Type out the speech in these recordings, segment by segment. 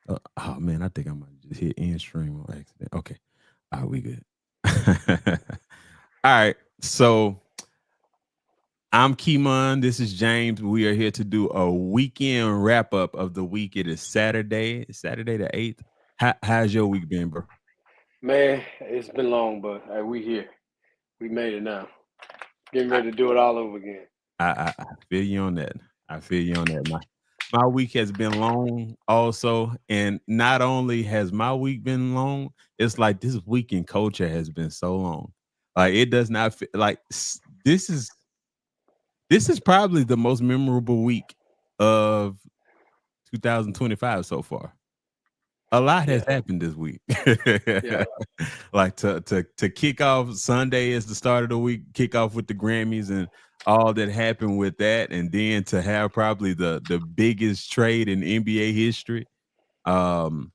Oh man, I think I might just hit end stream on accident. Okay, all right, we good. All right, so I'm Kimon. This is James. We are here to do a weekend wrap up of the week. It is Saturday. It's Saturday the 8th. How's your week been, bro? Man, it's been long, but we here. We made it now. Getting I, ready to do it all over again. I feel you on that. I feel you on that. My week has been long also, and not only has my week been long, it's like this weekend culture has been so long. Like it does not feel like this is probably the most memorable week of 2025 so far. A lot has Yeah, happened this week. yeah. Like to kick off Sunday is the start of the week, kick off with the Grammys and all that happened with that, and then to have probably the biggest trade in NBA history. Um,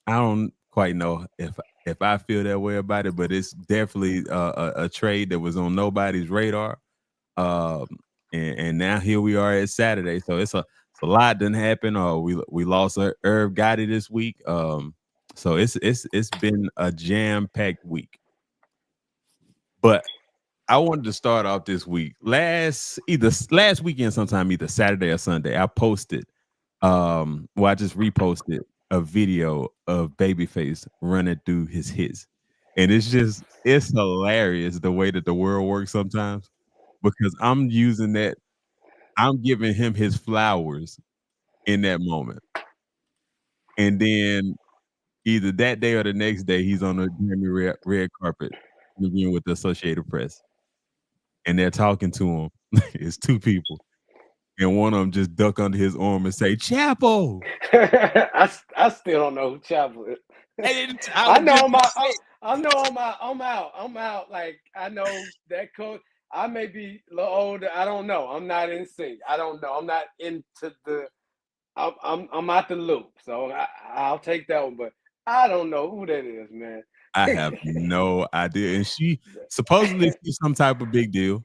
I don't quite know if I feel that way about it, but it's definitely a trade that was on nobody's radar. Um, and now here we are at Saturday, so it's a lot didn't happen. We lost Irv Gotti this week. So it's been a jam packed week. But I wanted to start off this week. Last weekend, sometime either Saturday or Sunday, I posted well, I just reposted a video of Babyface running through his hits. And it's hilarious the way that the world works sometimes because I'm giving him his flowers in that moment. And then either that day or the next day, he's on the Grammy red carpet interviewing with the Associated Press. And they're talking to him. It's two people. And one of them just duck under his arm and say, Chapel. I still don't know who Chapel is. And I I was know just I'm out. gonna say, I know I'm out. I'm out. I'm out. Like I know that coach. I may be a little older. I don't know. I'm not in sync. I don't know. I'm not into the. I'm out the loop. So I'll take that one. But I don't know who that is, man. I have no idea. And she supposedly she's some type of big deal.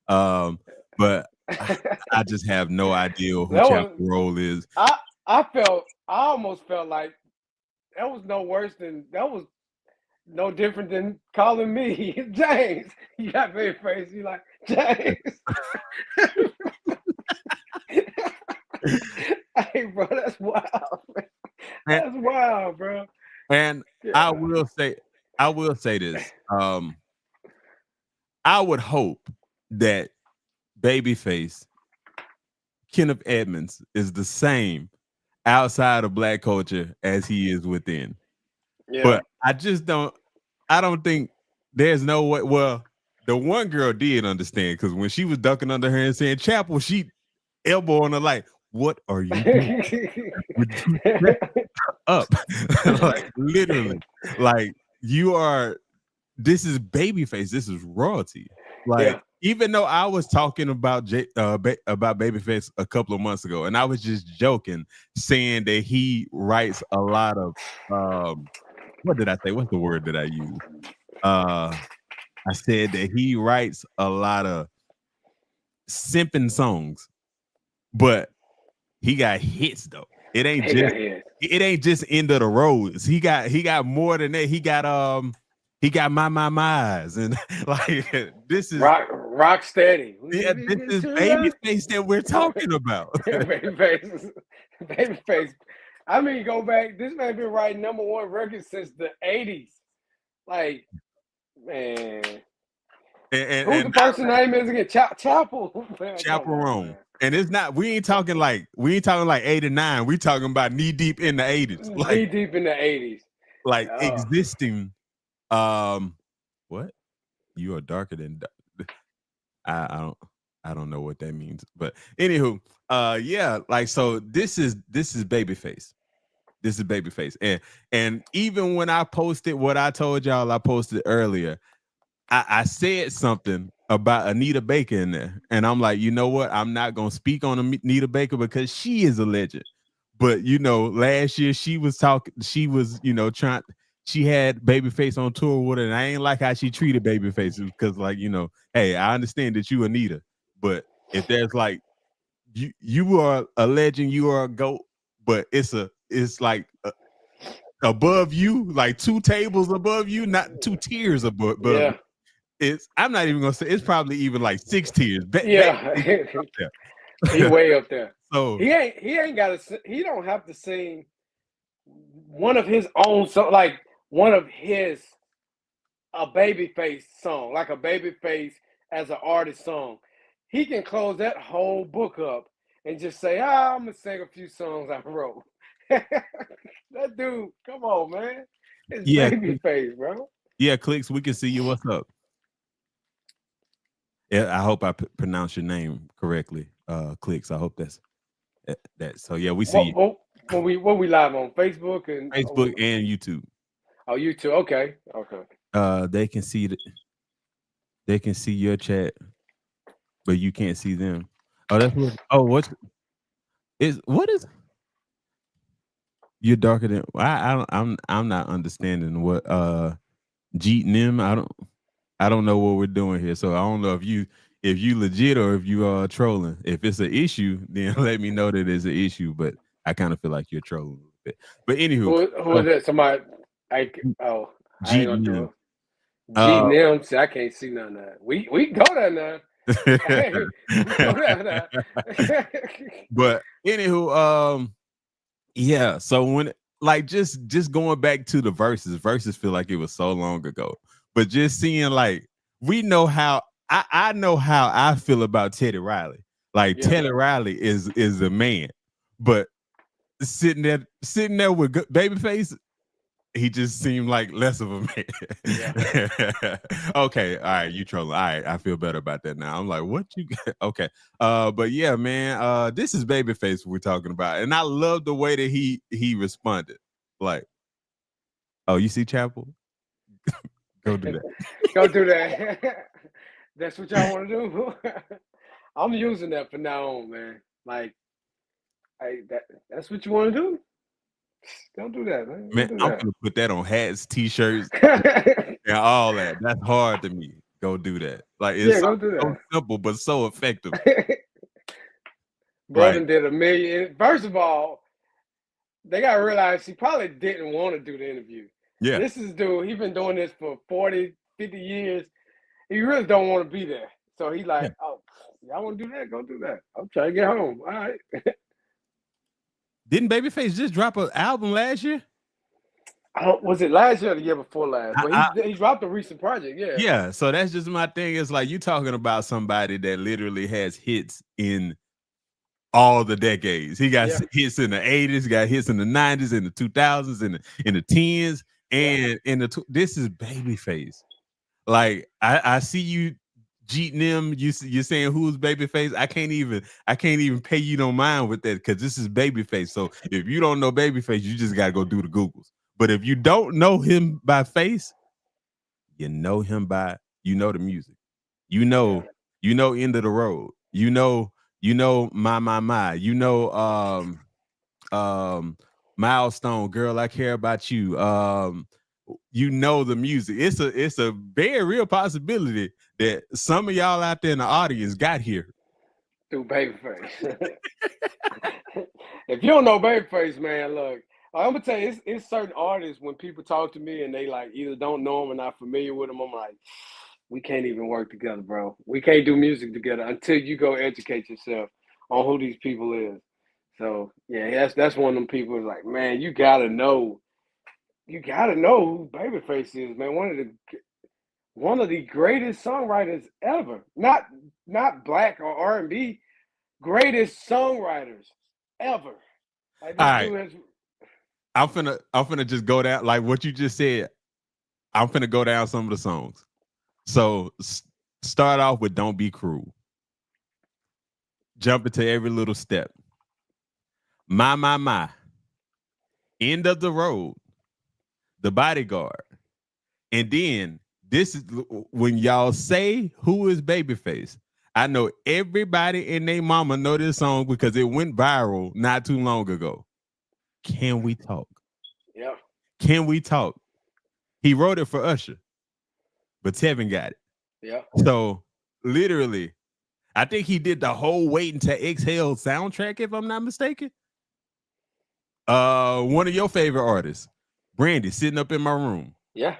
Um, but I, I just have no idea who That Chapel was Roll is. I felt I almost felt like that was no worse than that was no different than calling me James. You got very face. You like James. Hey, bro, that's wild. Man. And, That's wild, bro. and I Yeah. will say, I will say this. I would hope that Babyface, Kenneth Edmonds, is the same outside of black culture as he is within. Yeah. But I don't think there's no way. Well, the one girl did understand because when she was ducking under her and saying Chapel, she elbow on her like, what are you doing? Would you shut up? Like literally. Like you are this is Babyface. This is royalty. Like yeah. even though I was talking about about Babyface a couple of months ago, and I was just joking, saying that he writes a lot of what did I say? What's the word that I use? Uh, I said that he writes a lot of simping songs, but he got hits though. It ain't He just got his. it ain't just end of the roads. He got more than that. He got my and like this is Rock steady. We yeah, this begin is to Babyface that we're talking about. baby face. Baby face. I mean, go back. This man been writing number one records since the '80s. Like, man, who And the not person name is again? Chapel. Man, come on, chaperone. man. And it's not we ain't talking like 89. We talking about knee deep in the 80s. Knee deep in the '80s. Like Oh, existing um what? You are darker than I don't I don't know what that means. But anywho, yeah, like so this is Babyface. This is Babyface. And even when I posted what I told y'all I posted earlier, I said something about Anita Baker in there. And I'm like, you know what? I'm not gonna speak on Anita Baker because she is a legend. But last year she was talking, she was, trying she had Babyface on tour with her, and I ain't like how she treated Babyface because, like, hey, I understand that you Anita, but if there's like you are a legend, you are a goat, but it's like above you, like 2 tables above you, not 2 tiers above you. Yeah. I'm not even gonna say it's probably even like 6 tiers. Yeah. Up there. He way up there. So He ain't got to. He don't have to sing one of his own song, like one of his a Babyface song, like a Babyface as an artist song. He can close that whole book up and just say, I'm gonna sing a few songs I wrote. That dude, come on, man. It's yeah, Babyface, bro. yeah, Clicks, we can see you. What's up? Yeah, I hope I pronounce your name correctly. Clicks. I hope that's that. So yeah, we see you. What we live on Facebook and Facebook and YouTube. Oh, YouTube. Okay. They can see they can see your chat, but you can't see them. Oh, that's what. Oh, what is? You're darker than I'm not understanding what Jeet Nim. I don't know what we're doing here. So I don't know if you legit or if you are trolling. If it's an issue, then let me know that it's an issue. But I kind of feel like you're trolling a little bit. But anywho, who is that? Somebody? I ain't Jeet gonna do Nim. it. Jeet Nim. See, I can't see none of that. We can go there now. But anywho, yeah. So when like just going back to the verses feel like it was so long ago. But just seeing like we know how I know how I feel about Teddy Riley. Like Teddy Riley is a man, but sitting there with Babyface, he just seemed like less of a man. Yeah. Okay, all right, you trolling. All right, I feel better about that now. I'm like, what you got? Okay. But yeah, man, this is Babyface we're talking about. And I love the way that he responded. Like, oh, you see Chapel? Go do that. Go do that. That's what y'all want to do? I'm using that from now on, man. Like, that's what you want to do? Don't do that, man. Man, do I'm that. gonna put that on hats, t-shirts, and all that. That's hard to me. Go do that. Like it's go do that. so simple but so effective. Brother did $1 million. First of all, they gotta realize he probably didn't want to do the interview. Yeah. This is dude, he's been doing this for 40, 50 years. He really don't want to be there. So he like, oh, y'all want to do that? Go do that. I'm trying to get home. All right. Didn't Babyface just drop an album last year? Was it last year or the year before last? But he dropped a recent project, yeah. Yeah, so that's just my thing. It's like you talking about somebody that literally has hits in all the decades. He got hits in the 80s, got hits in the 90s, in the 2000s, in the 10s, and in the this is Babyface. Like I see you, Jeet Nim. You're saying who's Babyface? I can't even pay you no mind with that because this is Babyface. So if you don't know Babyface, you just gotta go do the Googles. But if you don't know him by face, you know him by the music. You know End of the Road. You know my. You know Milestone, Girl, I Care About You. You know the music. It's a very real possibility that some of y'all out there in the audience got here through Babyface. If you don't know Babyface, man, look, I'm gonna tell you, it's certain artists when people talk to me and they like either don't know them or not familiar with them. I'm like, we can't even work together, bro. We can't do music together until you go educate yourself on who these people is. So yeah, that's one of them people who's like, man, you gotta know who Babyface is, man. One of the greatest songwriters ever. Not black or R&B, greatest songwriters ever. Like, all right. I'm finna just go down like what you just said. I'm finna go down some of the songs. So start off with Don't Be Cruel. Jump into Every Little Step. My. End of the Road. The Bodyguard. And then this is when y'all say who is Babyface. I know everybody and their mama know this song because it went viral not too long ago. Can We Talk? Yeah. Can We Talk? He wrote it for Usher, but Tevin got it. Yeah. So literally, I think he did the whole Waiting to Exhale soundtrack, if I'm not mistaken. One of your favorite artists, Brandy sitting up in my room. Yeah.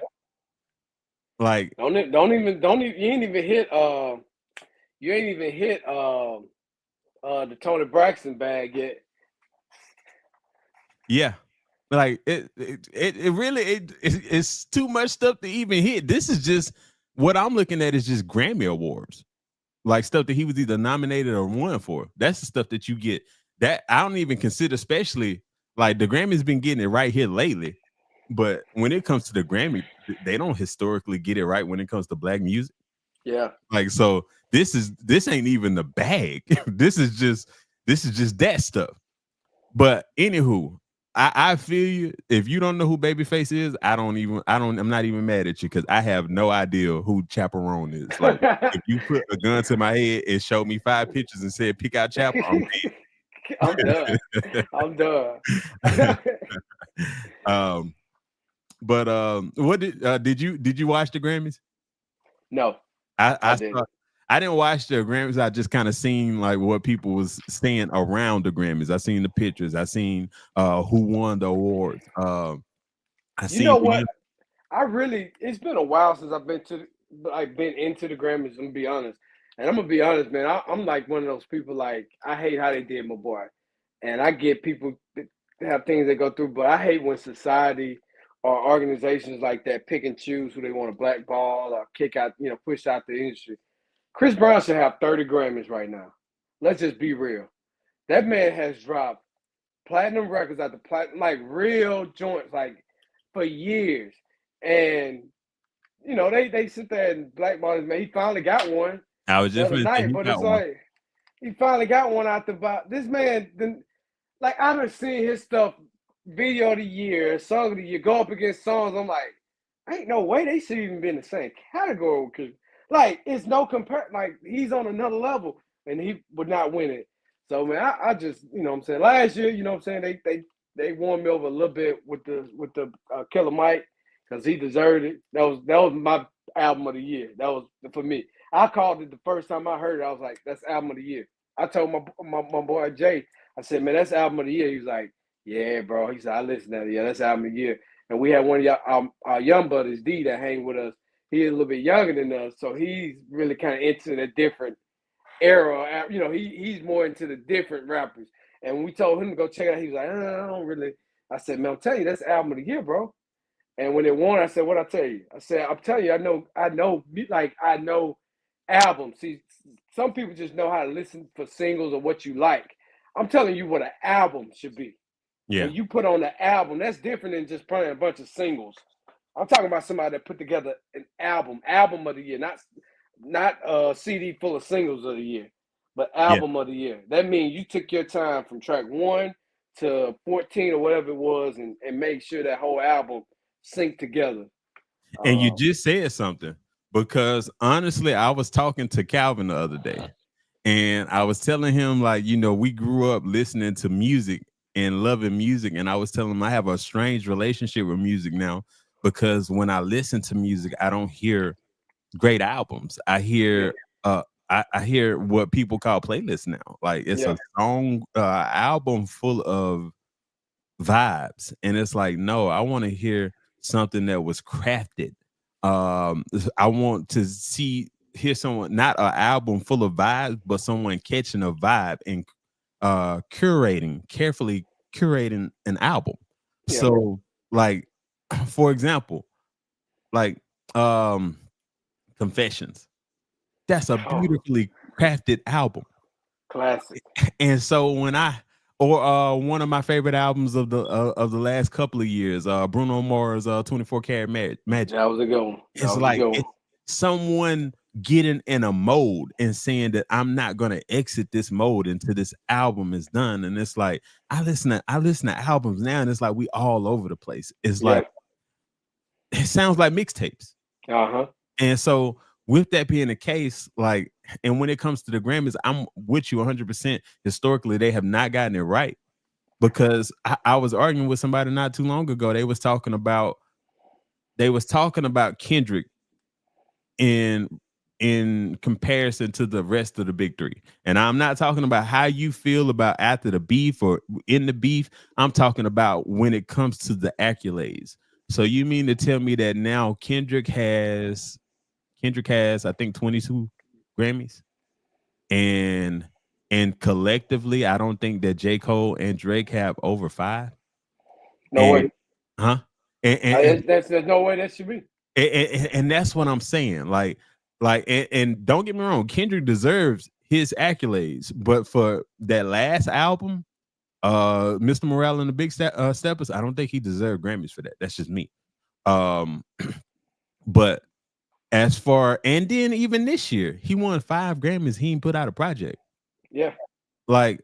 Like, Don't even you ain't even hit the Tony Braxton bag yet. yeah. Like it really it's too much stuff to even hit. This is just what I'm looking at is just Grammy Awards. Like stuff that he was either nominated or won for. That's the stuff that you get. That I don't even consider, especially like the Grammys been getting it right here lately. But when it comes to the Grammy, they don't historically get it right when it comes to black music. Yeah. Like, so this ain't even the bag. This is just that stuff. But anywho, I feel you. If you don't know who Babyface is, I'm not even mad at you because I have no idea who Chaperone is. Like, if you put a gun to my head and showed me 5 pictures and said pick out Chaper, I'm I'm done. dead. I'm done. um, but what did you watch the Grammys? No, I I I didn't. saw, I didn't watch the Grammys. I just kind of seen like what people was saying around the Grammys. I seen the pictures. I seen who won the awards. I You seen know what? It's been a while since I've been into the Grammys. I'm gonna be honest, and I'm gonna be honest, man. I'm like one of those people. Like I hate how they did my boy, and I get people that have things they go through, but I hate when society or organizations like that pick and choose who they want to blackball or kick out, push out the industry. Chris Brown should have 30 Grammys right now. Let's just be real. That man has dropped platinum records after platinum, like real joints, like for years. And they sit there and blackball his man. He finally got one I was the just other gonna say night, he but got it's one. like he finally got one out the box. This man, like I done seen his stuff, video of the year, song of the year, go up against songs. I'm like, ain't no way they should even be in the same category because, like, it's no compare. Like he's on another level, and he would not win it. So man, I just what I'm saying, last year, what I'm saying, they won me over a little bit with the Killer Mike because he deserved it. That was my album of the year. That was for me. I called it the first time I heard it. I was like, that's album of the year. I told my boy Jay, I said, man, that's album of the year. He was like, yeah, bro. He said, I listened to that. Yeah, that's album of the year. And we had one of our young buddies, D, that hang with us. He's a little bit younger than us, so he's really kind of into the different era. He's more into the different rappers. And when we told him to go check it out, he was like, I don't really. I said, man, I'm telling you, that's album of the year, bro. And when it won, I said, what I tell you? I said, I'm telling you, I know albums. See, some people just know how to listen for singles or what you like. I'm telling you what an album should be. Yeah. When you put on the album, that's different than just playing a bunch of singles. I'm talking about somebody that put together an album of the year, not a CD full of singles of the year, but Yeah. album of the year. That means you took your time from track 1 to 14 or whatever it was and make sure that whole album sync together. And you just said something because honestly, I was talking to Calvin the other day and I was telling him, like, we grew up listening to music and loving music. And I was telling him I have a strange relationship with music now because when I listen to music, I don't hear great albums. I hear, I hear what people call playlists now. Like it's Yeah. a song, album full of vibes, and it's like, no, I want to hear something that was crafted. I want to hear someone, not an album full of vibes, but someone catching a vibe and carefully curating an album. Yeah. So like for example, like Confessions, that's a Oh, beautifully crafted album. classic. And so when I or one of my favorite albums of the last couple of years, Bruno Mars, 24 Karat Magic. That was a good one. That It's was a like good one. it's someone getting in a mode and saying that I'm not gonna exit this mode until this album is done. And it's like I listen to albums now, and it's like we all over the place. It's Yeah. like it sounds like mixtapes. Uh-huh. And so, with that being the case, like, and when it comes to the Grammys, I'm with you 100%. Historically, they have not gotten it right because I was arguing with somebody not too long ago. They was talking about Kendrick in comparison to the rest of the big three. And I'm not talking about how you feel about after the beef or in the beef. I'm talking about when it comes to the accolades. So you mean to tell me that now Kendrick has I think 22 Grammys, and collectively I don't think that J. Cole and Drake have over 5. No And way. huh? And and, There's no way that should be. and that's what I'm saying. And don't get me wrong, Kendrick deserves his accolades, but for that last album, Mr. Morale and the Big Steppers, I don't think he deserved Grammys for that. That's just me. Um, but as far, and then even this year, he won 5 Grammys. He ain't put out a project. Yeah. Like,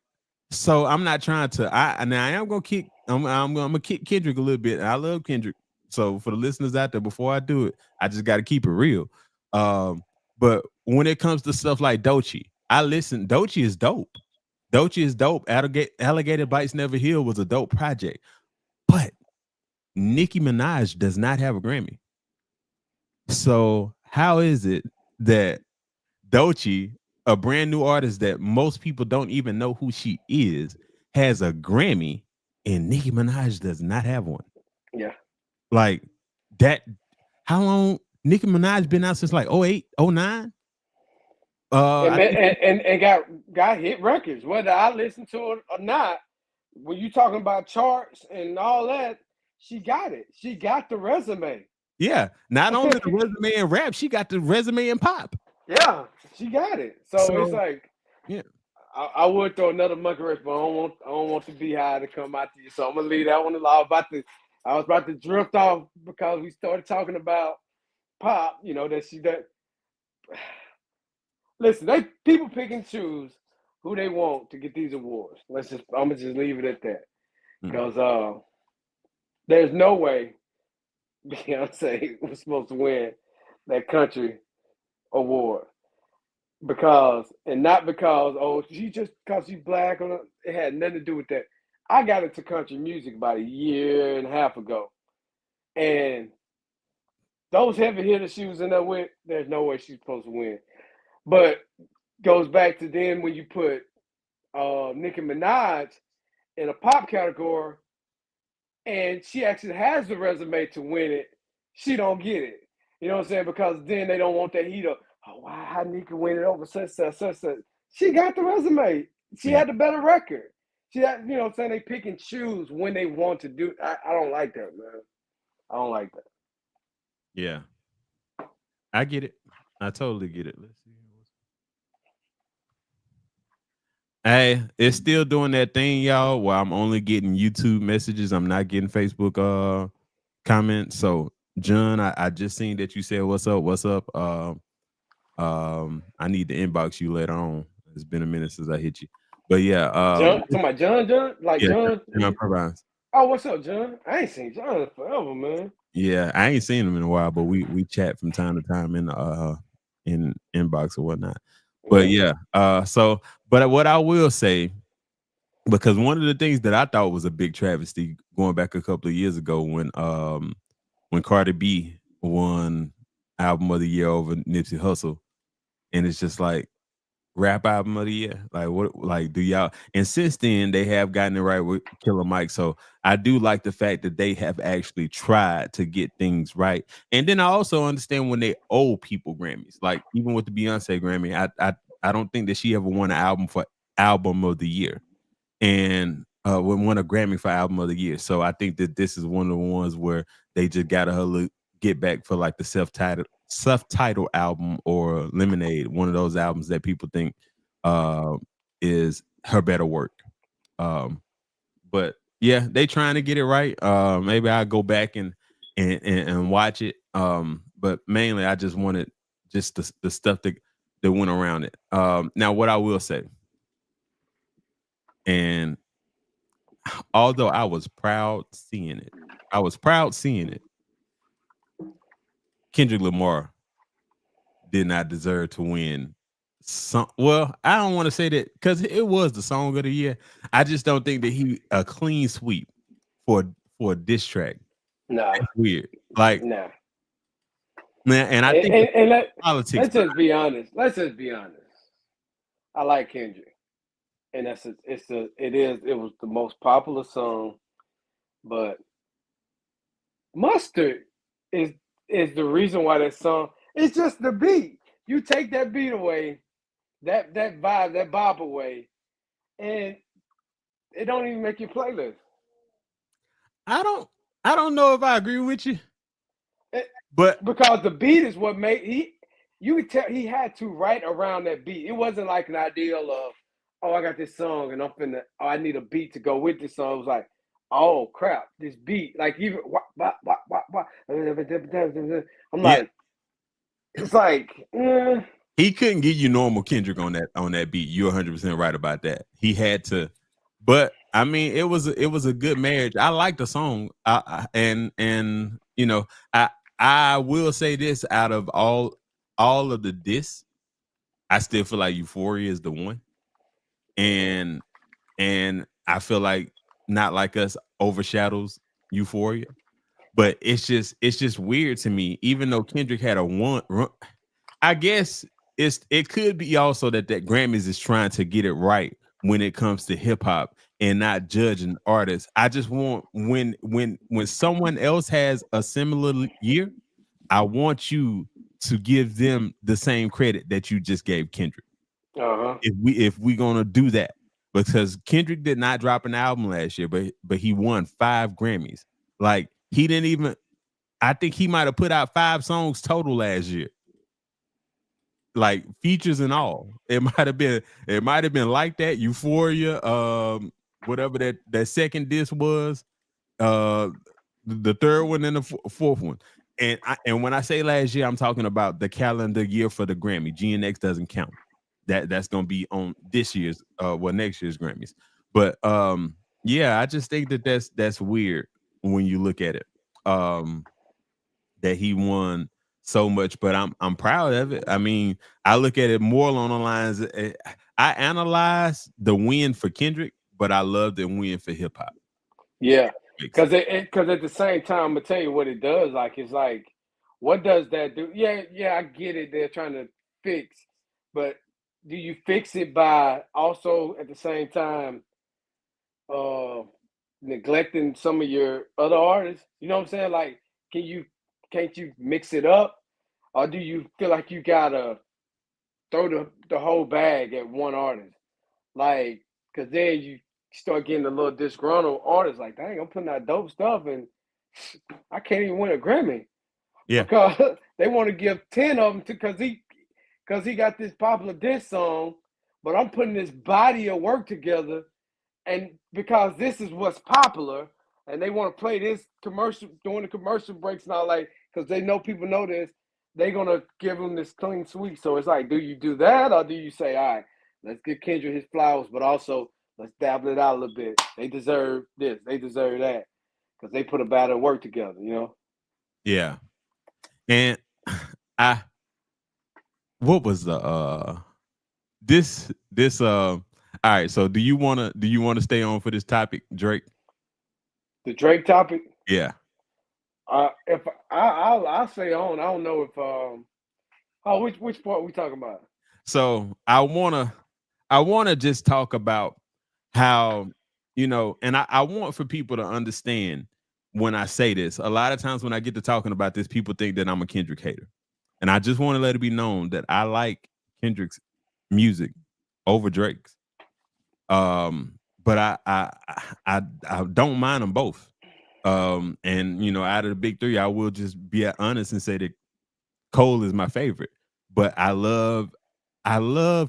so I'm not trying to. I am gonna kick. I'm gonna kick Kendrick a little bit. I love Kendrick. So for the listeners out there, before I do it, I just got to keep it real. But when it comes to stuff like Doechii, I listen. Doechii is dope. Doechii is dope. Alligator Bites Never Heal was a dope project. But Nicki Minaj does not have a Grammy. So how is it that Doechii, a brand new artist that most people don't even know who she is, has a Grammy and Nicki Minaj does not have one? Yeah. Like that. How long Nicki Minaj been out since like 08, 09? And I think and got hit records, whether I listen to it or not. When you talking about charts and all that, she got it. She got the resume. yeah. Not only the resume and rap, she got the resume and pop. Yeah, she got it. So it's So like yeah. I would throw another monkey wrench, but I don't want the beehive to come out to you. So I'm gonna leave that one alone. I was about to drift off because we started talking about pop. You know that. Listen, they people pick and choose who they want to get these awards. I'm gonna just leave it at that Mm. because there's no way Beyonce was supposed to win that country award not because she just because she's black or it had nothing to do with that. I got into country music about a year and a half ago, and those heavy hitters she was in there with, there's no way she's supposed to win. But goes back to then when you put Nicki Minaj in a pop category, and she actually has the resume to win it, she don't get it. You know what I'm saying? Because then they don't want that heat of, oh, why how Nicki win it over such. She got the resume. She Yeah. had the better record. She had, you know what I'm saying? They pick and choose when they want to do. I don't like that, man. I don't like that. Yeah. I get it. I totally get it. Let's see. Hey, it's still doing that thing, y'all, where I'm only getting YouTube messages. I'm not getting Facebook comments. So John, I just seen that you said what's up, what's up. I need to inbox you later on. It's been a minute since I hit you. But yeah, Talking about John, like yeah, John. John Purvines. Oh, what's up, John? I ain't seen John in forever, man. Yeah, I ain't seen him in a while, but we chat from time to time in inbox or whatnot. But Yeah. yeah, but what I will say, because one of the things that I thought was a big travesty going back a couple of years ago when Cardi B won album of the year over Nipsey Hussle, and it's just like rap album of the year. Like what? Like do y'all? And since then they have gotten it right with Killer Mike. So I do like the fact that they have actually tried to get things right. And then I also understand when they owe people Grammys. Like even with the Beyonce Grammy, I don't think that she ever won an album for album of the year, and won a Grammy for album of the year. So I think that this is one of the ones where they just gotta get back for like the self-titled album or Lemonade, one of those albums that people think uh, is her better work. Um, but yeah, they trying to get it right. Maybe I'll go back and watch it. But mainly I just wanted just the stuff that went around it. Now what I will say, and although I was proud seeing it, I was proud seeing it. Kendrick Lamar did not deserve to win. Well, I don't want to say that because it was the song of the year. I just don't think that he a clean sweep for for a diss track. Nah, That's weird. Like nah. man, and I think And politics. let's just be honest. Let's just be honest. I like Kendrick, and it was the most popular song, but Mustard is is the reason why that song. It's just the beat. You take that beat away, that vibe, that bop away, and it don't even make your playlist. I don't I don't know if I agree with you, It, but because the beat is what made he. You could tell he had to write around that beat. It wasn't like an ideal of, oh, I got this song and I'm finna, oh, I need a beat to go with this song. It was like, oh crap, this beat, like even, I'm yeah, like, it's like, he couldn't get you normal Kendrick on that beat. You're 100% right about that. He had to, but I mean, it was a good marriage. I like the song, and you know, I will say this: out of all of the diss, I still feel like Euphoria is the one, and I feel like Not Like Us overshadows Euphoria. But it's just weird to me, even though Kendrick had a one. I guess it could be also that Grammys is trying to get it right when it comes to hip hop and not judging artists. I just want when someone else has a similar year, I want you to give them the same credit that you just gave Kendrick. uh huh, If we gonna do that, because Kendrick did not drop an album last year, but he won 5 Grammys. Like he didn't even. I think he might have put out 5 songs total last year, like features and all. It might have been like that. Euphoria, whatever that second disc was, uh, the third one and the fourth one. And when I say last year, I'm talking about the calendar year for the Grammy. GNX doesn't count. That's gonna be on this year's next year's Grammys. But yeah, I just think that's weird when you look at it. Um that he won so much, but I'm proud of it. I mean, I look at it more along the lines. I analyze the win for Kendrick, but I love the win for hip hop. yeah, Makes because sense. because at the same time, I'm gonna tell you what it does. Like it's like, what does that do? Yeah, yeah, I get it. They're trying to fix, but do you fix it by also at the same time uh neglecting some of your other artists? You know what I'm saying? Like, can you can't you mix it up, or do you feel like you gotta throw the whole bag at one artist? Like, cause then you start getting a little disgruntled artists. Like, dang, I'm putting out dope stuff and I can't even win a Grammy Yeah, because they want to give 10 of them to because he got this popular diss song, but I'm putting this body of work together and because this is what's popular and they want to play this commercial during the commercial breaks and all, like, because they know people know this, they're gonna give them this clean sweep. So it's like, do you do that or do you say, all right, let's give Kendrick his flowers, but also let's dabble it out a little bit. They deserve this, they deserve that, because they put a body of work together, you know. yeah. And I what was the this all right, so do you wanna stay on for this topic, Drake? The Drake topic, Yeah. if I'll say on. I don't know if oh, which part we talking about? So I wanna just talk about how, and I want for people to understand when I say this. A lot of times when I get to talking about this, people think that I'm a Kendrick hater. And I just want to let it be known that I like Kendrick's music over Drake's. But I don't mind them both. And out of the big three, I will just be honest and say that Cole is my favorite. But I love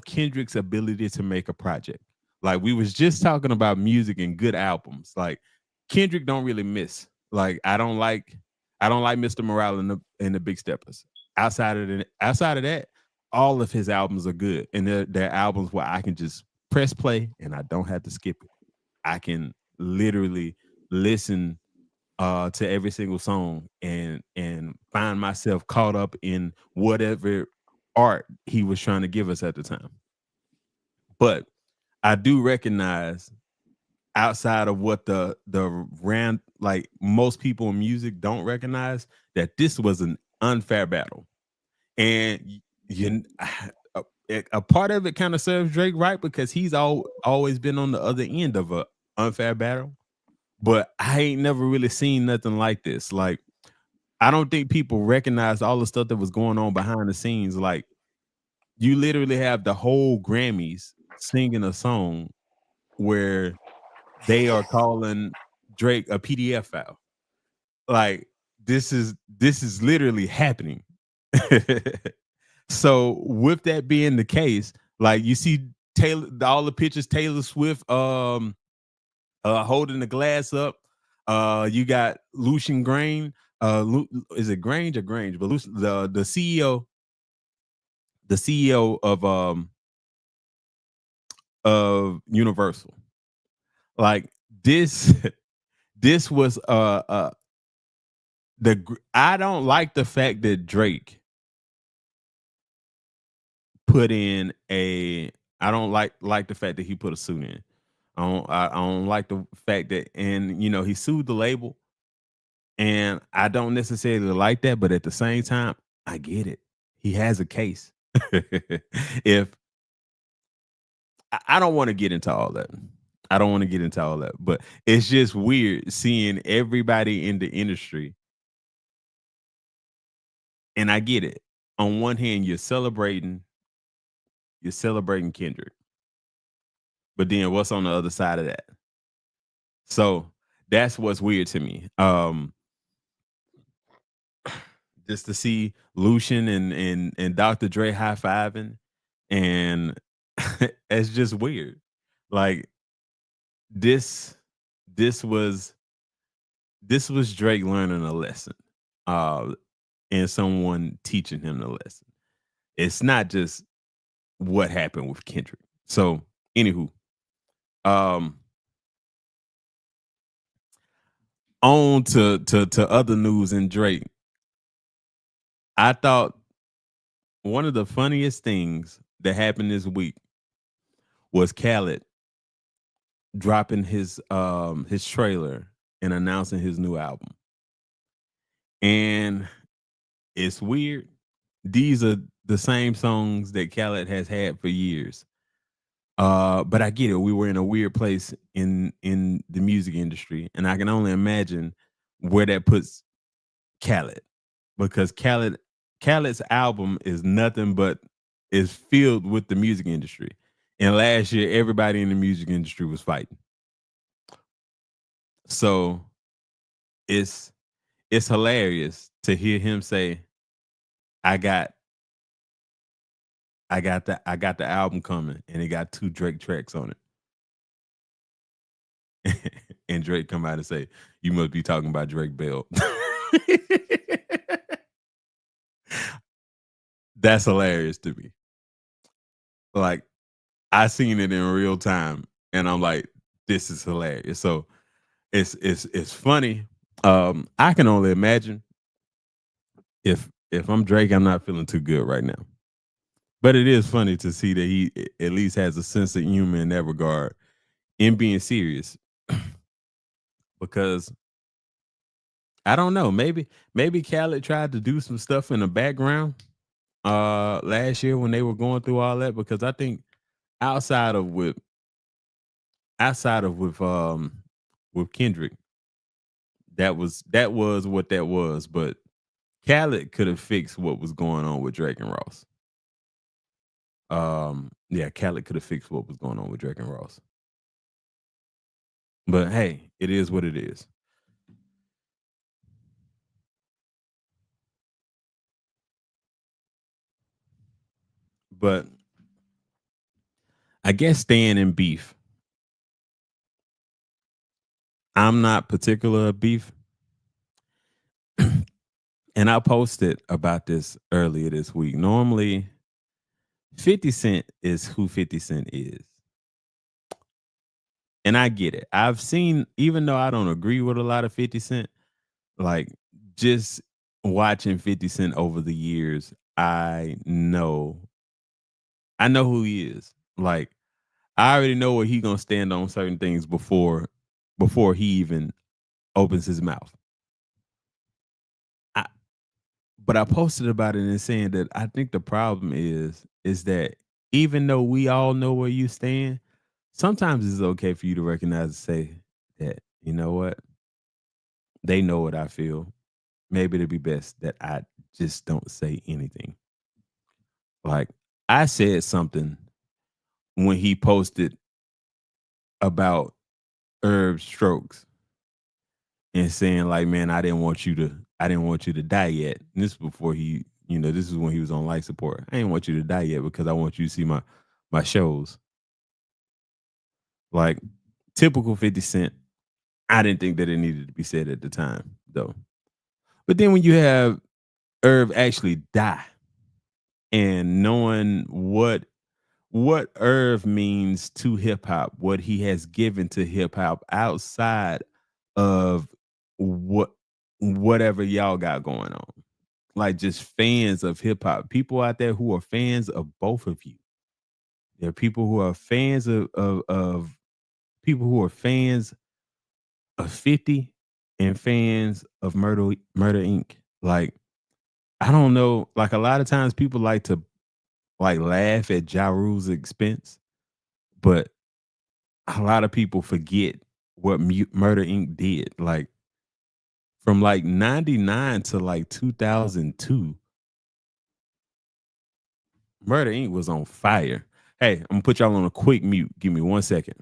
Kendrick's ability to make a project. Like we was just talking about music and good albums. Like Kendrick don't really miss. Like I don't like Mr. Morale and the Big Steppers. Outside of that, all of his albums are good. And they're albums where I can just press play and I don't have to skip it. I can literally listen to every single song and find myself caught up in whatever art he was trying to give us at the time. But I do recognize outside of what the rand like most people in music don't recognize that this was an unfair battle. And you a part of it kind of serves Drake right because he's always been on the other end of a unfair battle. But I ain't never really seen nothing like this. Like I don't think people recognize all the stuff that was going on behind the scenes. Like you literally have the whole Grammys singing a song where they are calling Drake a PDF file. Like this is literally happening. So with that being the case, like you see Taylor, all the pictures Taylor Swift holding the glass up. You got Lucian Grain. Is it Grange or Grange? But the CEO of Universal. Like this, this was I don't like the fact that Drake put in a. I don't like the fact that he put a suit in. I don't like the fact that, and he sued the label, and I don't necessarily like that, but at the same time, I get it. He has a case. If I don't want to get into all that. I don't want to get into all that, but it's just weird seeing everybody in the industry, and I get it. On one hand, you're celebrating Kendrick, but then what's on the other side of that? So that's what's weird to me. Just to see Lucian and Dr. Dre high fiving, and it's just weird. Like this, this was this was Drake learning a lesson, uh, and someone teaching him the lesson. It's not just what happened with Kendrick. So, anywho, um, on to other news in Drake. I thought one of the funniest things that happened this week was Khaled dropping his trailer and announcing his new album. And it's weird. These are the same songs that Khaled has had for years. But I get it. We were in a weird place in the music industry, and I can only imagine where that puts Khaled, because Khaled's album is nothing but is filled with the music industry. And last year, everybody in the music industry was fighting. So it's it's hilarious to hear him say, "I got I got the album coming, and it got two Drake tracks on it." And Drake come out and say, "You must be talking about Drake Bell." That's hilarious to me. Like I seen it in real time, and I'm like, "This is hilarious." So it's funny. I can only imagine if I'm Drake, I'm not feeling too good right now. But it is funny to see that he at least has a sense of humor in that regard in being serious. Because I don't know, maybe Khaled tried to do some stuff in the background last year when they were going through all that, because I think outside of with outside of with Kendrick, that was what that was, but Khaled could have fixed what was going on with Drake and Ross. Yeah, Khaled could have fixed what was going on with Drake and Ross. But hey, it is what it is. But I guess staying in beef. I'm not particular of beef. And I posted about this earlier this week. Normally, 50 Cent is who 50 Cent is. And I get it. I've seen, even though I don't agree with a lot of 50 Cent, like just watching 50 Cent over the years, I know who he is. Like I already know where he gonna stand on certain things before he even opens his mouth. I, but I posted about it and saying that I think the problem is that even though we all know where you stand, sometimes it's okay for you to recognize and say that, you know what, they know what I feel. maybe it'd be best that I just don't say anything. Like I said something when he posted about Herb strokes and saying like, "Man, I didn't want you to die yet." And this is before this is when he was on life support. I didn't want you to die yet because I want you to see my shows. Like typical 50 Cent. I didn't think that it needed to be said at the time, though. But then when you have Irv actually die and knowing what Irv means to hip hop, what he has given to hip hop outside of what whatever y'all got going on. Like just fans of hip hop, people out there who are fans of both of you. There are people who are fans of people who are fans of 50 and fans of Murder Inc. Like I don't know, like a lot of times people like to like laugh at Ja Rule's expense, but a lot of people forget what Murder Inc. did. Like from like 99 to like 2002, Murder Inc. was on fire. Hey, I'm gonna put y'all on a quick mute. Give me 1 second.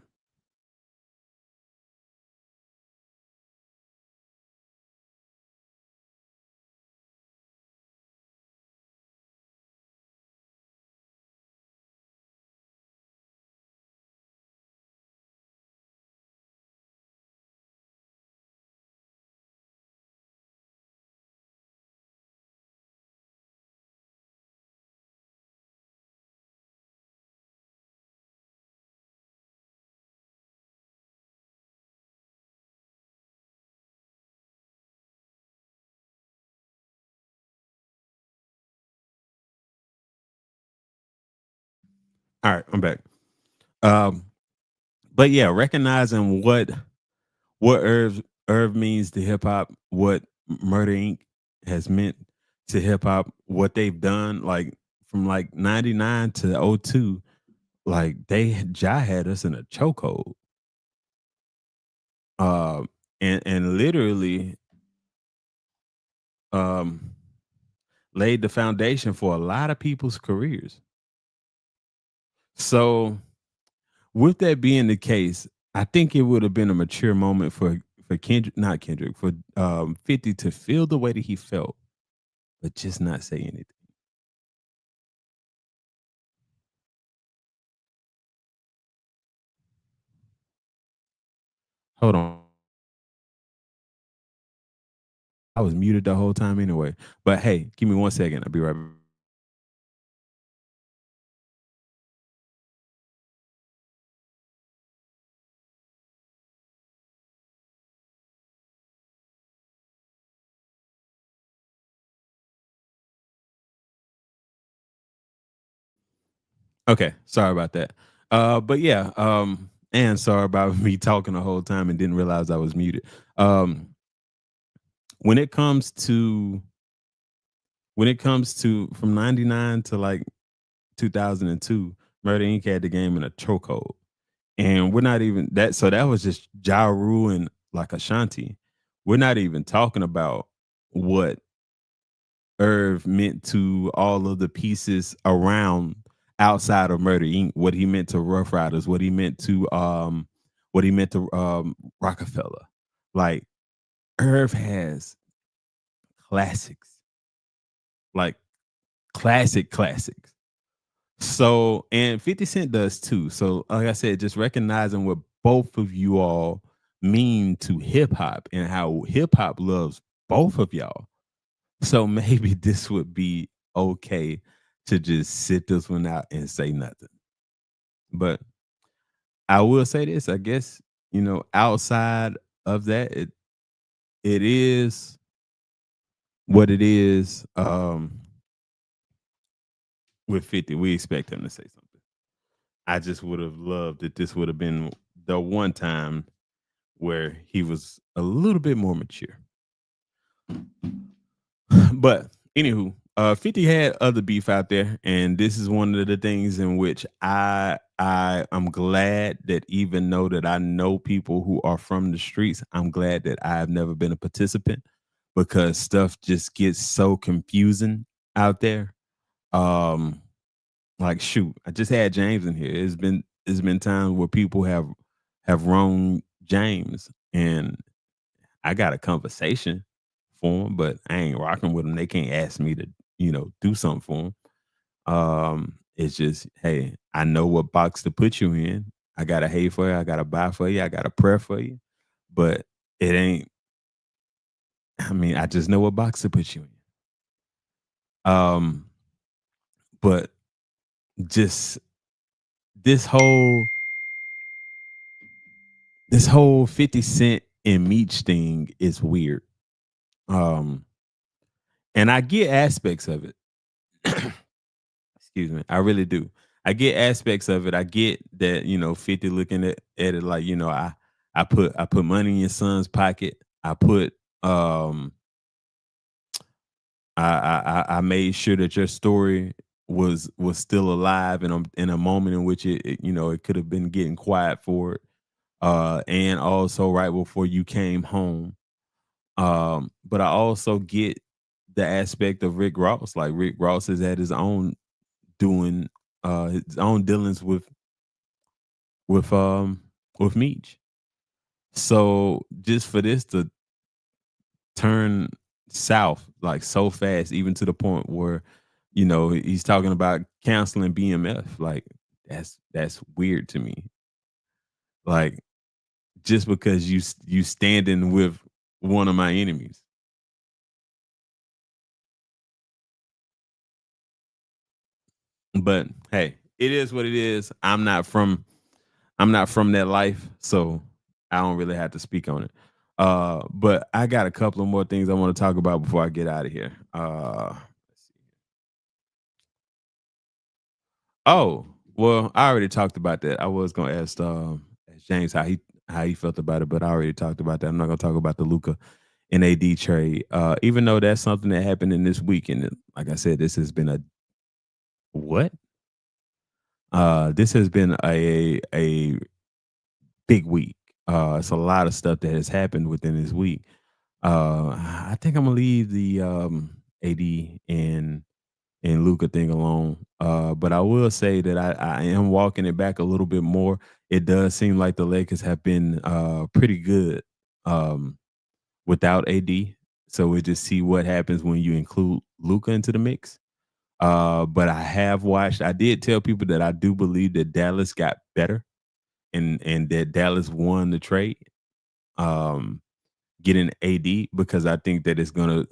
All right, I'm back. Um, but yeah, recognizing what Irv means to hip hop, what Murder Inc. has meant to hip hop, what they've done, like from like 99 to '02, like Ja had us in a chokehold. Uh, and literally um laid the foundation for a lot of people's careers. So with that being the case, I think it would have been a mature moment for Kendrick, not Kendrick, for 50 to feel the way that he felt, but just not say anything. Hold on. I was muted the whole time anyway. But hey, give me 1 second. I'll be right back. Okay, sorry about that. But yeah, and sorry about me talking the whole time and didn't realize I was muted. Um, when it comes to from 99 to like 2002, Murder Inc. had the game in a chokehold. And we're not even that. So that was just Ja Rule and like Ashanti. We're not even talking about what Irv meant to all of the pieces around outside of Murder Inc. What he meant to Rough Riders, what he meant to Rockefeller. Like Irv has classics, like classics. So and 50 Cent does too. So like I said, just recognizing what both of you all mean to hip hop and how hip hop loves both of y'all. So maybe this would be okay to just sit this one out and say nothing. But I will say this, I guess, outside of that, it is what it is. With 50, we expect him to say something. I just would have loved that this would have been the one time where he was a little bit more mature. But anywho, 50 had other beef out there, and this is one of the things in which I'm glad that even though that I know people who are from the streets, I'm glad that I've never been a participant. because stuff just gets so confusing out there. Um, like shoot, I just had James in here. It's been times where people have wronged James, and I got a conversation for him, but I ain't rocking with them. They can't ask me to, do something for them. It's just, hey, I know what box to put you in. I got to hate for you. I got to buy for you. I got to pray for you. But it ain't, I mean, I just know what box to put you in. But just this whole, this whole 50 Cent and Meech thing is weird. Um, and I get aspects of it. Excuse me. I really do. I get aspects of it. I get that, 50 looking at it like, I put money in your son's pocket. I put I made sure that your story was still alive in a moment in which it could have been getting quiet for it. And also right before you came home. But I also get the aspect of Rick Ross. Like Rick Ross is at his own doing his own dealings with um with Meech. So just for this to turn south like so fast, even to the point where he's talking about canceling BMF, like that's weird to me. Like just because you standing with one of my enemies. But hey, it is what it is. I'm not from that life, so I don't really have to speak on it. But I got a couple of more things I want to talk about before I get out of here. Oh, well, I already talked about that. I was gonna ask James how he felt about it, but I already talked about that. I'm not gonna talk about the Luca and AD trade. Even though that's something that happened in this week, and like I said, this has been a what? This has been a big week. It's a lot of stuff that has happened within this week. I think I'm gonna leave the AD and Luca thing alone. But I will say that I am walking it back a little bit more. It does seem like the Lakers have been pretty good um, without AD. So we just see what happens when you include Luca into the mix. But I have watched. I did tell people that I do believe that Dallas got better and that Dallas won the trade. Um, Getting AD because I think that it's gonna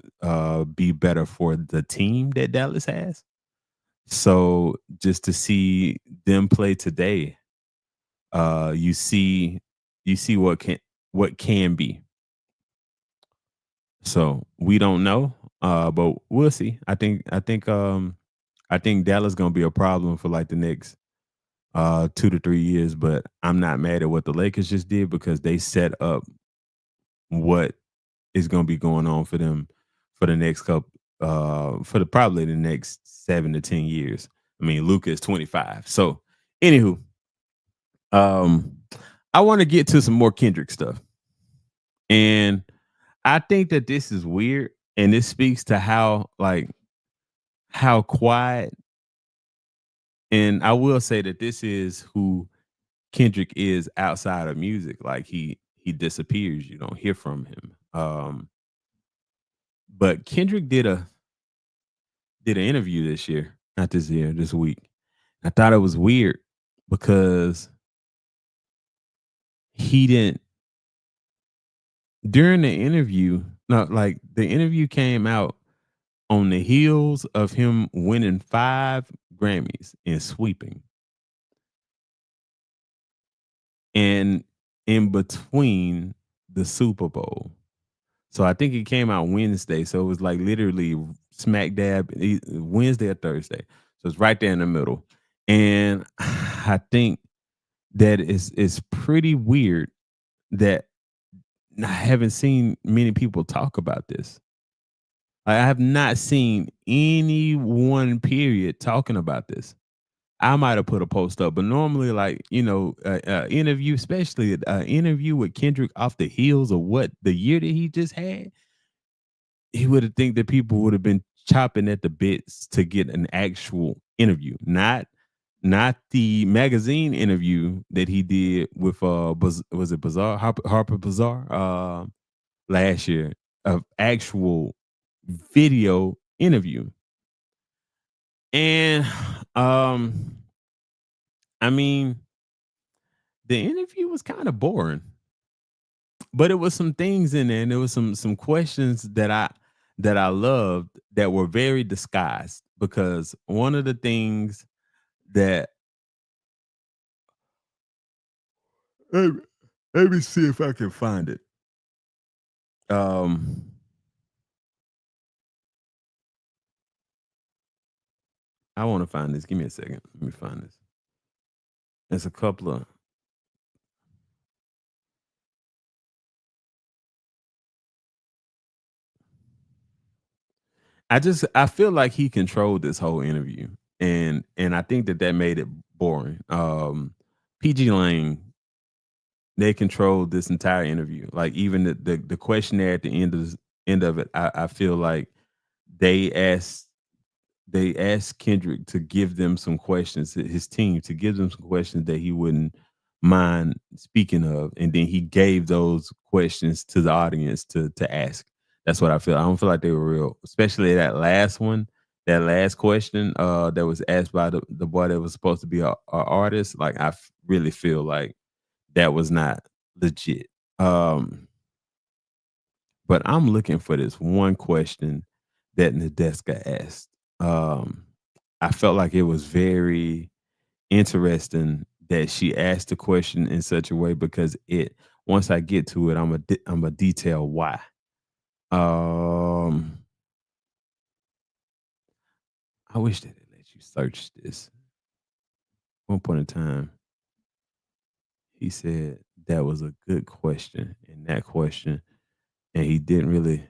be better for the team that Dallas has. So just to see them play today, you see what can be. So we don't know, but we'll see. I think Dallas gonna be a problem for like the next 2 to 3 years. But I'm not mad at what the Lakers just did because they set up what is going to be going on for them for the next couple for the probably the next 7 to 10 years. I mean, Luca is 25. So, anywho, um, I want to get to some more Kendrick stuff, and I think that this is weird, and this speaks to how quiet. And I will say that this is who Kendrick is outside of music. Like he disappears. You don't hear from him. But Kendrick did an interview this year, not this year, this week. I thought it was weird because he didn't during the interview. No, like the interview came out on the heels of him winning 5 Grammys and sweeping, and in between the Super Bowl. So I think it came out Wednesday. So it was like literally smack dab Wednesday or Thursday. So it's right there in the middle. And I think that is pretty weird that I haven't seen many people talk about this. I have not seen anyone period talking about this. I might have put a post up, but normally, like interview, especially an interview with Kendrick off the heels of what the year that he just had, you would have think that people would have been chopping at the bits to get an actual interview, not the magazine interview that he did with was it Bazaar Harper Bazaar last year, of actual video interview. And um I mean, the interview was kind of boring, but it was some things in there, and there was some questions that I loved that were very disguised, because one of the things that let me, let me see if I can find it. Um I want to find this. Give me a second. Let me find this. There's a couple of I feel like he controlled this whole interview, and I think that that made it boring. PG Lang, they controlled this entire interview. Like even the questionnaire at the end of it, I feel like they asked they asked Kendrick to give them some questions, his team to give them some questions that he wouldn't mind speaking of, and then he gave those questions to the audience to ask. That's what I feel. I don't feel like they were real, especially that last one, that last question that was asked by the boy that was supposed to be a artist. Like really feel like that was not legit. Um, but I'm looking for this one question that Nadeska asked. Um, I felt like it was very interesting that she asked the question in such a way, because it once I get to it, I'm a detail why. Um, I wish that it let you search this. One point in time, he said that was a good question, and that question, and he didn't really.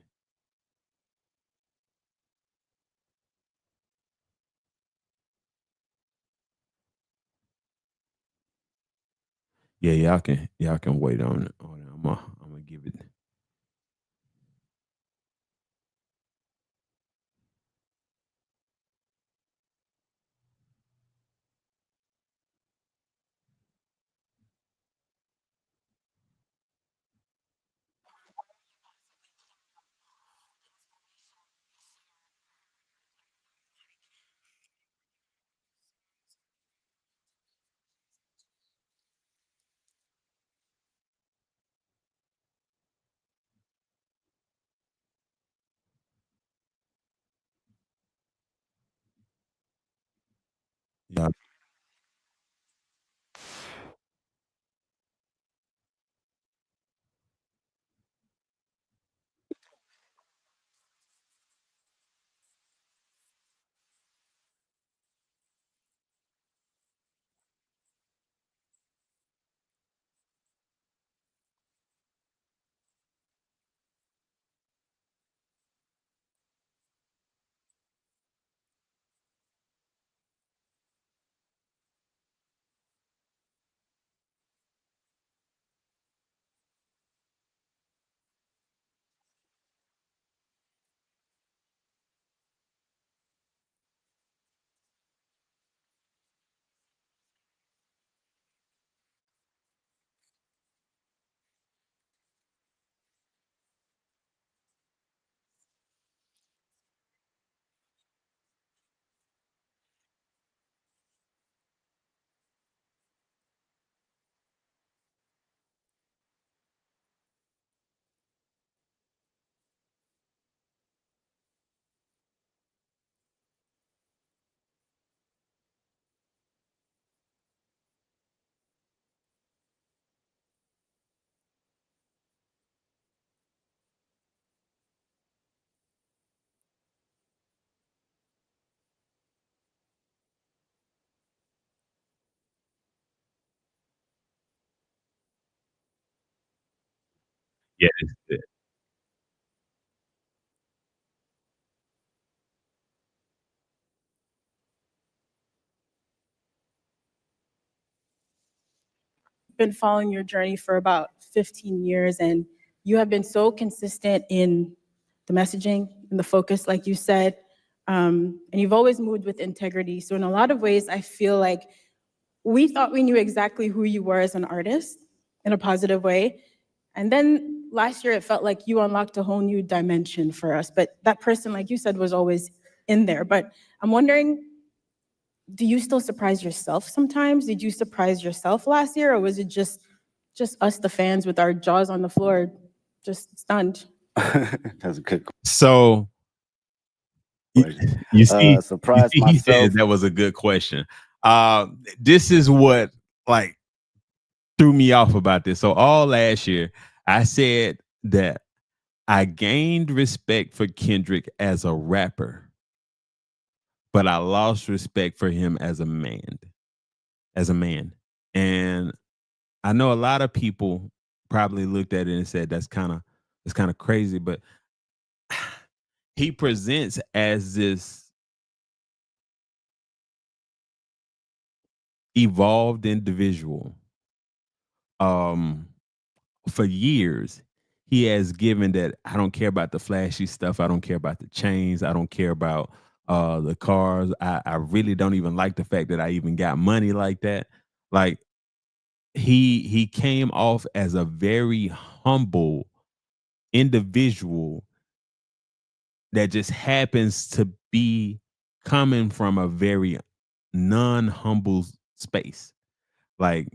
Yeah, y'all can wait on it. I'm gonna give it. Y'all, yeah, been following your journey for about 15 years, and you have been so consistent in the messaging and the focus, like you said. And you've always moved with integrity. So in a lot of ways, I feel like we thought we knew exactly who you were as an artist in a positive way. And then last year, it felt like you unlocked a whole new dimension for us. But that person, like you said, was always in there. But I'm wondering, do you still surprise yourself sometimes? Did you surprise yourself last year, or was it just us, the fans, with our jaws on the floor, just stunned? That's a good So question. you see, Surprise he said myself. that was a good question. This is what like threw me off about this. So all last year, I said that I gained respect for Kendrick as a rapper, but I lost respect for him as a man. And I know a lot of people probably looked at it and said that's kind of crazy, but he presents as this evolved individual. For years, he has given that I don't care about the flashy stuff. I don't care about the chains. I don't care about the cars. I really don't even like the fact that I even got money like that. Like he came off as a very humble individual that just happens to be coming from a very non-humble space. Like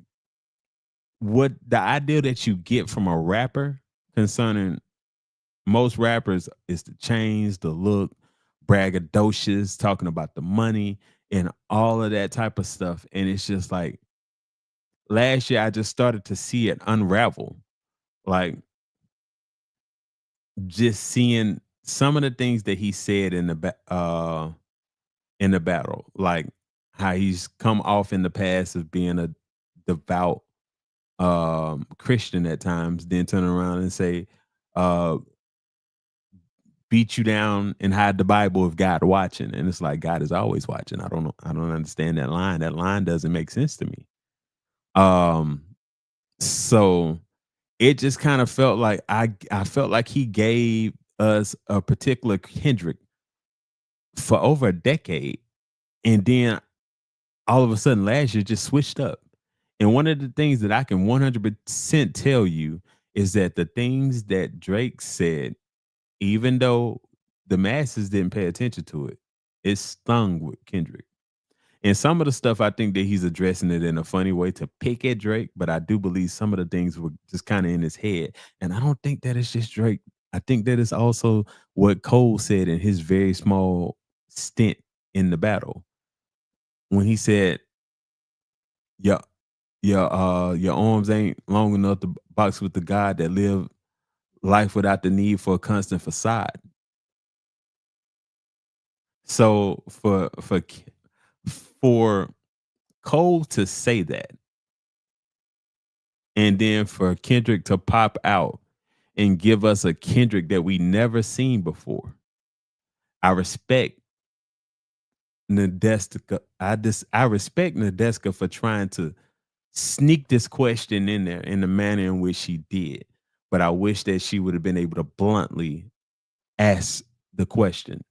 what the idea that you get from a rapper concerning most rappers is the chains, the look, braggadocious, talking about the money and all of that type of stuff. And it's just like last year I just started to see it unravel. Like just seeing some of the things that he said in the battle, like how he's come off in the past as being a devout Christian at times, then turn around and say, uh, beat you down and hide the Bible if God watching. And it's like God is always watching. I don't know. I don't understand that line. That line doesn't make sense to me. Um, so it just kind of felt like I felt like he gave us a particular Kendrick for over a decade. And then all of a sudden last year just switched up. And one of the things that I can 100% tell you is that the things that Drake said, even though the masses didn't pay attention to it, it stung with Kendrick. And some of the stuff I think that he's addressing it in a funny way to pick at Drake, but I do believe some of the things were just kind of in his head. And I don't think that it's just Drake. I think that it's also what Cole said in his very small stint in the battle when he said, "Yeah, your arms ain't long enough to box with the God that lived life without the need for a constant facade." So for Cole to say that, and then for Kendrick to pop out and give us a Kendrick that we never seen before, I respect Nadeska. I respect Nadeska for trying to sneak this question in there in the manner in which she did. But I wish that she would have been able to bluntly ask the question.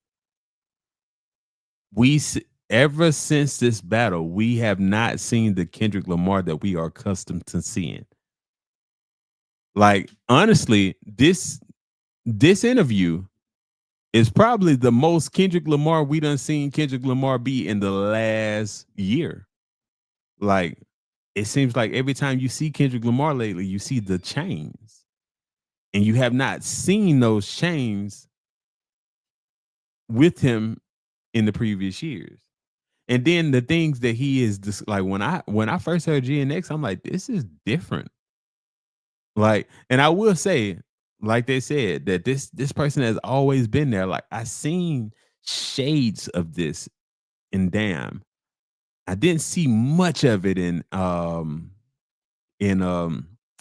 Ever since this battle, we have not seen the Kendrick Lamar that we are accustomed to seeing. Like honestly, this interview is probably the most Kendrick Lamar we done seen Kendrick Lamar be in the last year. Like it seems like every time you see Kendrick Lamar lately, you see the chains, and you have not seen those chains with him in the previous years. And then the things that he is just like when I first heard GNX, I'm like, this is different. Like, and I will say, like they said, that this person has always been there. Like I seen shades of this in Damn. I didn't see much of it in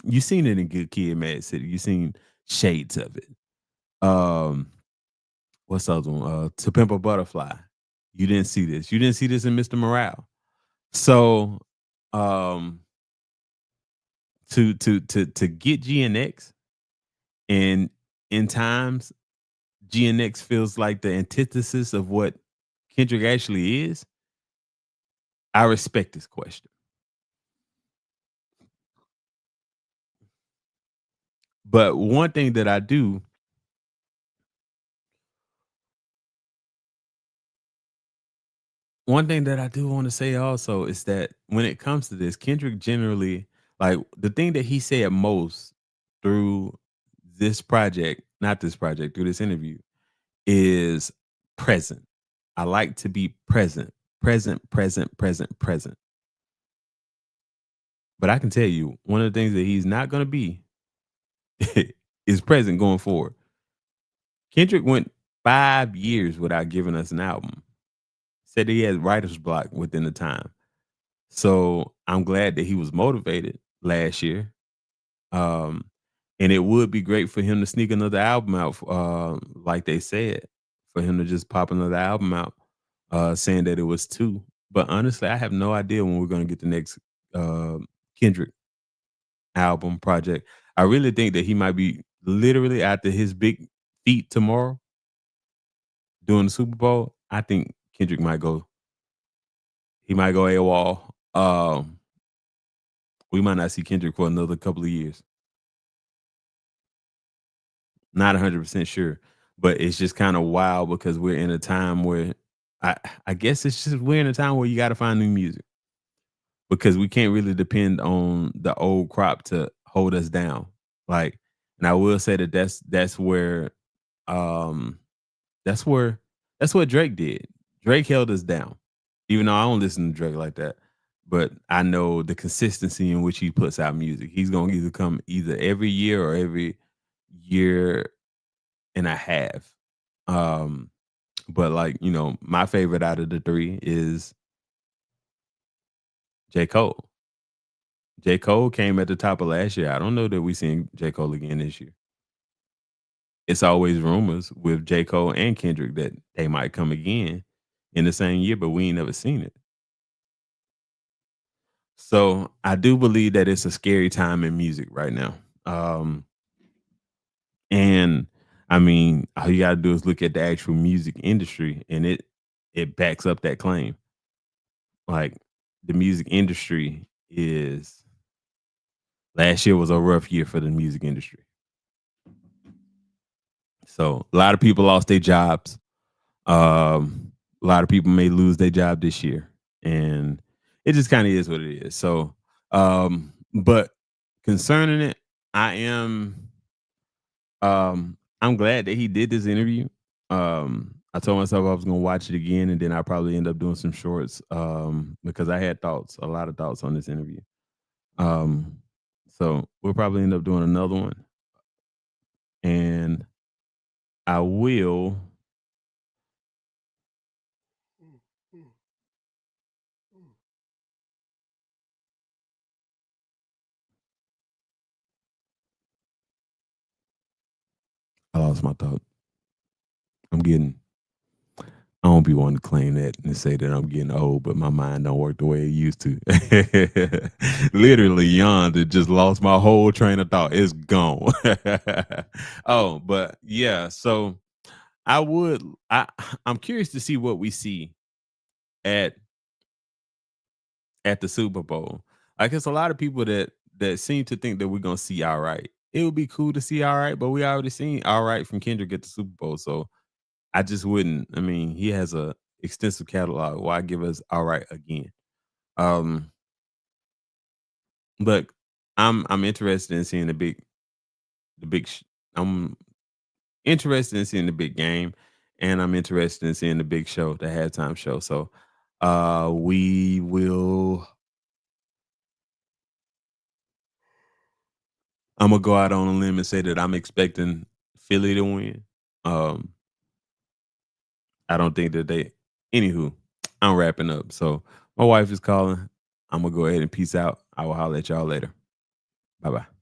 you seen it in Good Kid, Mad City. You seen shades of it. What's the other one? To Pimp a Butterfly. You didn't see this. You didn't see this in Mr. Morale. So to get GNX and in times GNX feels like the antithesis of what Kendrick actually is, I respect this question. But one thing that I do, want to say also is that when it comes to this, Kendrick generally, like the thing that he said most through this project, not this project, through this interview, is present. I like to be present, present, present, present, present. But I can tell you, one of the things that he's not going to be is present going forward. Kendrick went 5 years without giving us an album. Said he had writer's block within the time. So I'm glad that he was motivated last year. Um, and it would be great for him to sneak another album out, like they said, for him to just pop another album out, saying that it was two. But honestly, I have no idea when we're going to get the next Kendrick album project. I really think that he might be literally after his big feat tomorrow doing the Super Bowl. I think Kendrick might go. He might go AWOL. We might not see Kendrick for another couple of years. Not 100% sure, but it's just kind of wild because we're in a time where I guess it's just we're in a time where you got to find new music because we can't really depend on the old crop to hold us down. Like, and I will say that that's where um that's where that's what Drake did. Drake held us down. Even though I don't listen to Drake like that, but I know the consistency in which he puts out music. He's gonna either come either every year or every year and a half. Um, but like, my favorite out of the three is J. Cole. J. Cole came at the top of last year. I don't know that we seen J. Cole again this year. It's always rumors with J. Cole and Kendrick that they might come again in the same year, but we ain't never seen it. So I do believe that it's a scary time in music right now. And I mean, all you gotta do is look at the actual music industry and it backs up that claim. Like the music industry is last year was a rough year for the music industry. So a lot of people lost their jobs. A lot of people may lose their job this year. And it just kind of is what it is. So but concerning it, I am I'm glad that he did this interview. I told myself I was gonna watch it again, and then I probably end up doing some shorts because I had a lot of thoughts on this interview. Um, so we'll probably end up doing another one, and I will. I lost my thought. I'm getting. I don't be wanting to claim that and say that I'm getting old, but my mind don't work the way it used to. Literally, yonder just lost my whole train of thought. It's gone. Oh, but yeah. So I would. I'm curious to see what we see at the Super Bowl. Like it's a lot of people that seem to think that we're gonna see all right. It would be cool to see all right, but we already seen all right from Kendrick at the Super Bowl. So I just wouldn't. I mean, he has a extensive catalog. Why give us all right again? Um, but I'm interested in seeing the big. I'm interested in seeing the big game, and I'm interested in seeing the big show, the halftime show. So, we will. I'm gonna go out on a limb and say that I'm expecting Philly to win. Um, I don't think that they. Anywho, I'm wrapping up. So my wife is calling. I'm gonna go ahead and peace out. I will holler at y'all later. Bye bye.